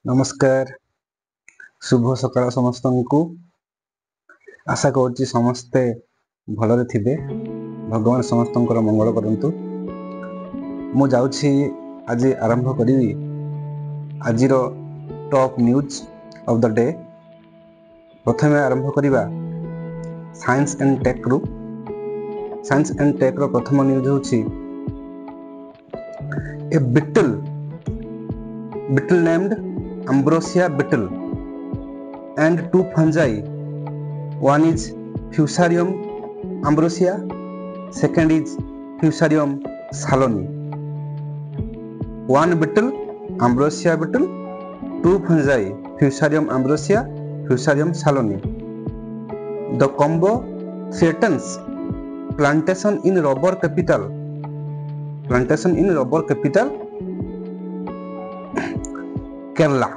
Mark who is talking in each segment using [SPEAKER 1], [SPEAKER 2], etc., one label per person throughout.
[SPEAKER 1] नमस्कार शुभ सकाळ समस्तंकु आशा करुच्ची समस्ते भलरे थिबे भगवान समस्तंकर मंगल करंतु। मु जाउछि आज आरंभ करी आजिर top news of the day. प्रथमे आरंभ करिबा साइंस एंड टेक रु। साइंस एंड टेक रो प्रथम न्यूज होछि ए beetle named Ambrosia beetle and two fungi. One is Fusarium ambrosia, second is Fusarium saloni. One beetle, Ambrosia beetle, two fungi, Fusarium ambrosia, Fusarium saloni. The combo threatens plantation in rubber capital. Plantation in rubber capital Kerala.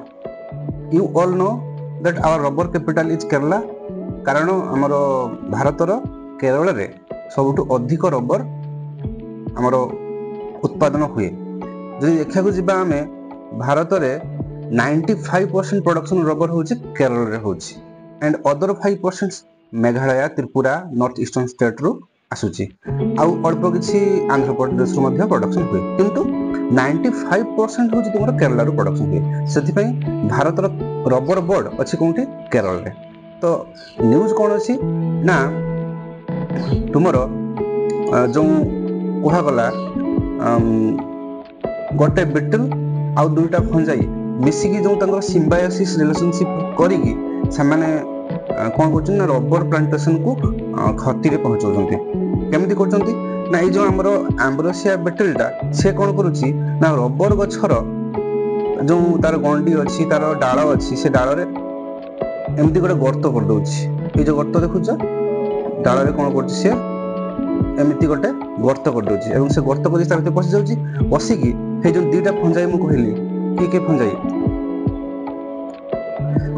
[SPEAKER 1] You all know that our rubber capital is Kerala. कारण आमर भारतर केरल रे सबुठु अधिक rubber आमर उत्पादन हुए। जदि देखा जिबा आमे भारत रे 95% प्रोडक्शन रबर होछि केरल रे होछि and other 5% Meghalaya Tripura north eastern state रु आसुछि आउ अल्प किछि आंध्र प्रदेश रु मध्ये प्रोडक्शन हुए किंतु 95% होछि तुमर केरला रु प्रोडक्शन हुए। सेति पई भारत रो रबर बोर्ड अछि कोंठी केरल रे। तो न्यूज कौन अच्छी ना तुमर जो कह गला गोटे बिटल आउ दुईटा फंजाई मिसिकी जो तंगर सिम्बायोसिस रिलेशनशिप करिकी सेमाने कौन कर रबर प्लांटेशन को क्षति रे पहुंचाउछन्ती। केमिति करछन्ती ना ए जो हमरो एम्ब्रोसिया बेटलटा से कौन करूची ना रबर गछर जो तार गंडी अछि तार डाळ अछि से डाळ रे एमती गोटे गर्त कर दउछि। ए जो गर्त देखुछ डाळ रे कोन करछि से एमती गोटे गर्त कर दउछि एवं से गर्त करि तार पसि जाउछि पसि की हे जो दुईटा फंजाई मु कहिली के फंजाई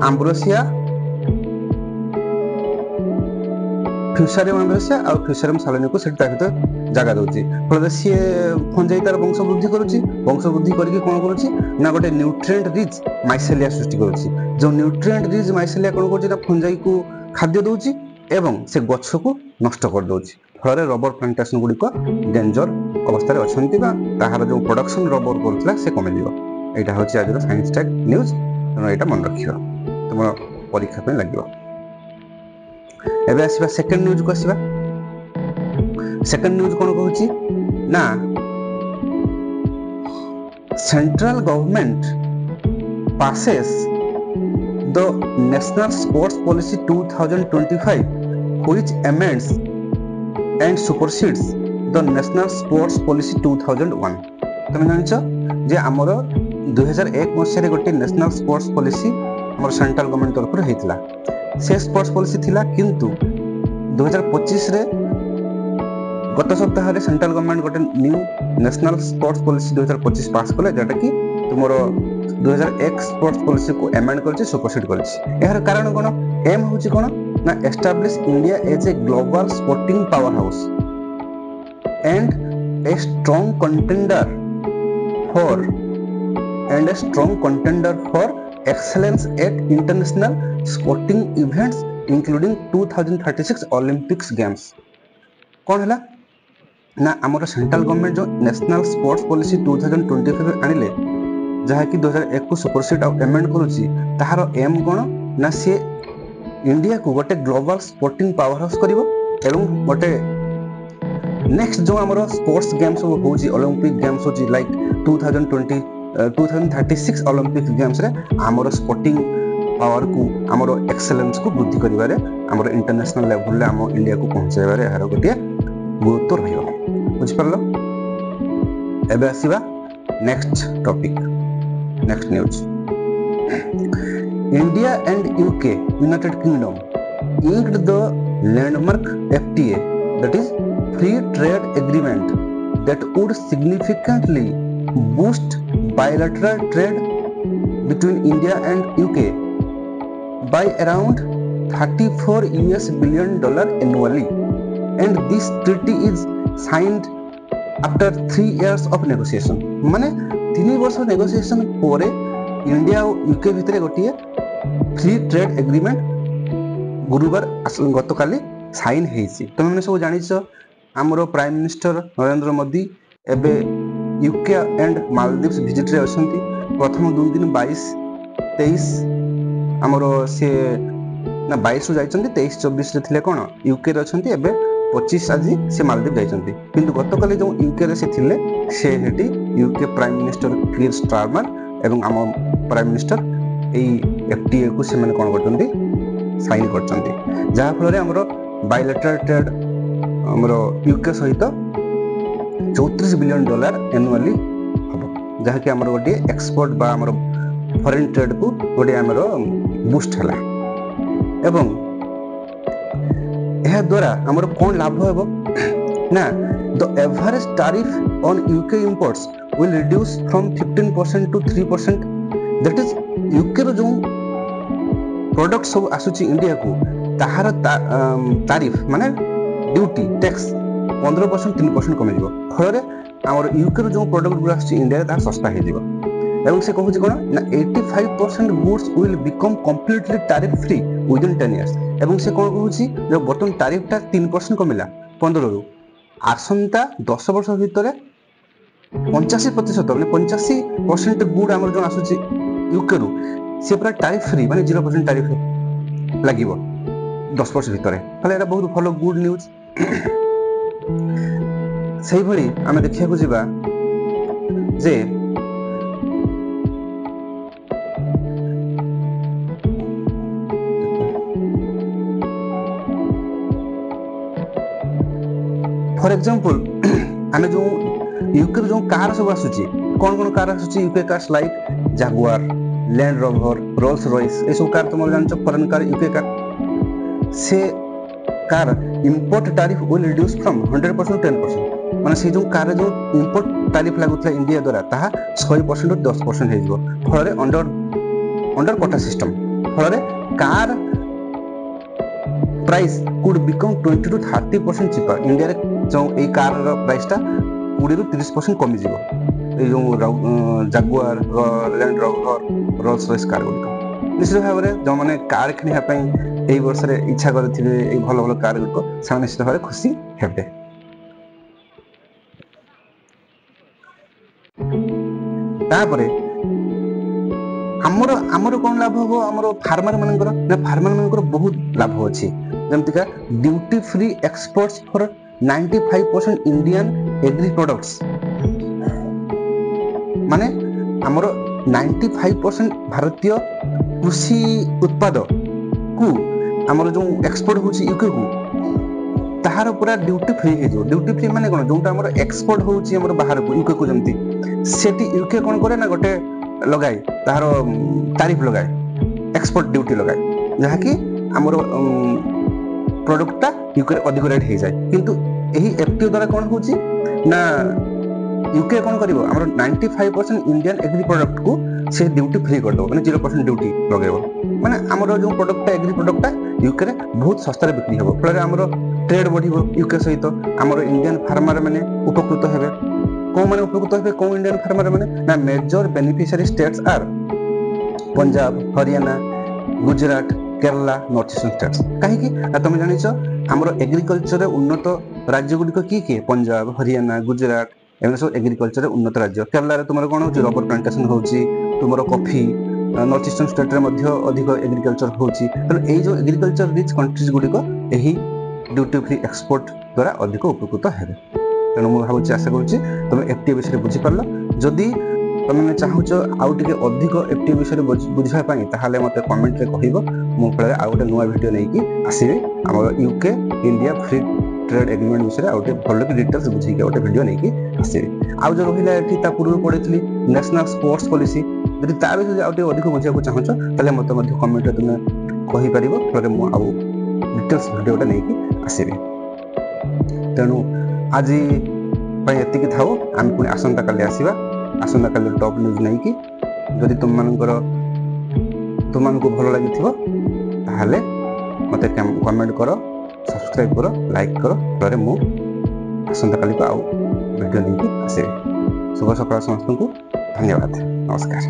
[SPEAKER 1] एम्ब्रोसिया फ्यूसारियम एम्ब्रोसिया और फ्यूसारियम सालोनी को सेट भीतर जगह दउछि फल से फंजाई तार वंश वृद्धि करूछि। वंश वृद्धि करके कोन करूछि ना गोटे न्यूट्रिएंट रिच माइसेलिया सृष्टि करूछि। जो न्यूट्रिएंट रिच माइसेलिया कोन करूछि ना फंजाई को खाद्य दउछि एवं से गछ को नष्ट कर दउछि फल रबर प्लांटेशन गुडी को डेंजर अवस्था रे अछंती बा ताहार जो प्रोडक्शन रबर करथला से कमे दियो। एटा होछि आजर साइंस टेक न्यूज तनो एटा मन रखियो तुम परीक्षा पे लागियो। एबे आसीबा सेकंड न्यूज को आसीबा। सेकंड न्यूज कोन कहूछि ना central government passes the National Sports Policy 2025 which amends and supersedes the National Sports Policy 2001। तुम जानछो जे हमर 2001 मसिया रे गोटे नेशनल स्पोर्ट्स पॉलिसी हमर सेंट्रल गवर्नमेंट तरफ हेतिला। से स्पोर्ट्स पॉलिसी थिला किंतु 2025 रे गत सप्ताह रे सेंट्रल गवर्नमेंट गोटे new national sports policy 2025 pass कले जेटा कि तुमरो 2001 स्पोर्ट्स पॉलिसी को एमेंड करछि सुपरसीड करछि। एहर कारण कोन एम होछि कोन ना establish India as a global sporting power house and a strong contender for excellence at international sporting events including 2036 olympics games. कौन है ना आमर सेंट्रल गवर्नमेंट जो नेशनल स्पोर्ट्स पॉलिसी 2025 आनिले जहा कि 2001 को सुपरसीड और एमेंड करूची ताहार एम कोन ना से इंडिया को गोटे ग्लोबल स्पोर्टिंग पावर हाउस करिवो एवं गोटे नेक्स्ट जो हमरो स्पोर्ट्स गेम्स होची ओलंपिक गेम्स होची लाइक 2036 ओलंपिक गेम्स रे हमरो स्पोर्टिंग पावर को हमरो एक्सेलेंस को वृद्धि करिवारे हमरो इंटरनेशनल लेवल रे हम इंडिया को पहुंचाइबारे हारो गोटे गुरुत्व रहियो। बुझ परलो। एबे आसीबा next topic next news. India and UK United Kingdom inked the landmark FTA that is free trade agreement that would significantly boost bilateral trade between India and UK by around $34 billion annually, and this treaty is signed after 3 years of negotiation। माने 3 वर्ष negotiation पोरे India और UK भितर गोटे free trade agreement गुरुवार गत काली sign होती। तुम मैंने सब जानिछ आमर प्राइम मिनिस्टर नरेंद्र मोदी एबे यूके एंड मालदीव्स विजिट रे अछंती। प्रथम 2 दिन 22-23 आमर से ना 22 जाइछंती 23-24 रे थिले कोन यूके रे अछंती। एबे 25 आज से मालदीव जाइछंती। किंतु गत काली जो यूके रे से थिले से हेटी यूके प्राइम मिनिस्टर कीर स्टारमर एवं आम प्राइम मिनिस्टर एई एफटीए को से माने कोन करछंती साइन करछंती। जहा फल रे हमरो बायलैटरल ट्रेड हमरो यूके सहित $34 बिलियन एनुअली हम जहा कि हमरो गोटे एक्सपोर्ट बा हमरो फॉरेन ट्रेड को गोटे हमरो बूस्ट हला। एवं यह द्वारा हमरो कोन लाभ हेबो ना the average tariff on UK imports will reduce from 15% to 3%। That is UK रो जो प्रोडक्ट सब आसुची इंडिया को ताहार तारीफ माने ड्यूटी टैक्स 15% 3% कमी जीवो। फल आमर यूके रो जो प्रोडक्ट गुरा आसुची इंडिया ताहा सस्ता हे जीवो। एवं से कहूची कोन ना 85% goods will become completely tariff free within 10 years. एवं से कोन कहूची जो बर्तन टैरिफ टा 3% कमिला 15 रु आसंता 10 वर्ष भितर 85% माने 85% गुड आमर जो आसुची यूके रु से पूरा टैरिफ फ्री माने 0% टैरिफ लागिवो 10 वर्ष भितर। ताले एटा बहुत भलो गुड न्यूज। सही भली आमे देखिया को जिबा जे फॉर एग्जांपल आमे जो यूके जो कार सब आसुची कोन कार आसुची UK cars like Jaguar Land Rover Rolls Royce ए सब कार तुम जानछ फॉरेन कार यूके कार से car import tariff will reduce from 100% to 10%। माने से जो कार जो इंपोर्ट टैरिफ लागुतला इंडिया द्वारा ताहा 100% to 10% हे जिवो। फल रे अंडर कोटा सिस्टम फल रे car price could become 20 to 30% cheaper. India रे जो ए कार रो प्राइस टा 20 to 30% कमी जिवो। ए जो Jaguar Land Rover Rolls Royce car good निश्चित भाव में जो मैंने कार किणा यही वर्ष इच्छा करेंगे भल भल कार गुड़िक से निश्चित भाव खुशी हेबे। तापरे आमर कौन लाभ हम आमर फार्मर मानकर ना फार्मर मानकर बहुत लाभ अच्छी जमतीका duty free exports for 95% Indian agri products माने आमर 95% भारतीय कृषि उत्पाद को आमर जो एक्सपोर्ट होची यूके को ताहार पूरा ड्यूटी फ्री हे जो। ड्यूटी फ्री माने कोन जोंटा आमर एक्सपोर्ट होची आमर बाहर को यूके को जमती सेटी यूके कोन करे ना गोटे लगाए ताहार टैरिफ लगाए एक्सपोर्ट ड्यूटी लगाए जहा कि आमर प्रोडक्ट ता यूके अधिक रेट हे जाय। किंतु एही एफटीओ द्वारा कोन होची ना यूके कोन करिवो आमर 95% इंडियन एग्री प्रोडक्ट को से ड्यूटी फ्री कर दो माने 0% ड्यूटी लगेबो। माने आमर जो प्रोडक्ट एग्री प्रोडक्ट यूके रे बहुत सस्ता रे बिक्री हेबो। फल आमर ट्रेड बढ़िबो यूके सहित आमर इंडियन फार्मर माने उपकृत हेबे। को माने उपकृत हेबे को इंडियन फार्मर माने ना major beneficiary states are Punjab Haryana Gujarat Kerala north eastern states. काहे कि तुम जानिछ आमर एग्रीकल्चर रे उन्नत राज्य गुडिक की पंजाब हरियाणा गुजरात एमन सब एग्रीकल्चर रे उन्नत राज्य। केरला रे तुमर कोन होची रबर प्लांटेशन होची तुमर कॉफी नॉर्थ ईस्टर्न स्टेट रे मध्य अधिक एग्रीकल्चर होची। तो ए जो एग्रीकल्चर रिच कंट्रीज गुडिक एही ड्यूटी फ्री एक्सपोर्ट द्वारा अधिक उपकृत हेबे। तेणु मु भाबुची आशा करूची तुम एफटीए विषय बुझी पारलो। जदि तुम चाहूच आउ टिके अधिक एफटीए विषय बुझा पाई ताहाले मते कमेंट रे कहिबो मु फळे आ गोटे नुवा वीडियो नै कि आसीबे हमर UK India free trade agreement विषय आउ टिके भलो कि डिटेल्स बुझी के गोटे वीडियो नै कि आसीबे। आउ जो रहिला एठी ता पूर्व पढितली नेशनल स्पोर्ट्स पॉलिसी जदि ता विषय आउ टिके अधिक बुझिया को चाहूच ताले मते मध्ये कमेंट रे तुमे कहि परिबो फळे मु आउ डिटेल्स वीडियोटा नै कि आसीबे। तेणु आज भाई एतिकी थाउ आम पुणी आसंता काली आसीबा आसंता काली टॉप न्यूज नै कि जदि तुमको भल लगी ताहले मते कमेंट करो सब्सक्राइब करो लाइक करो फल मु आसंता काली को आउ वीडियो नै कि आसीबे। शुभ सकाळ समस्त को धन्यवाद नमस्कार।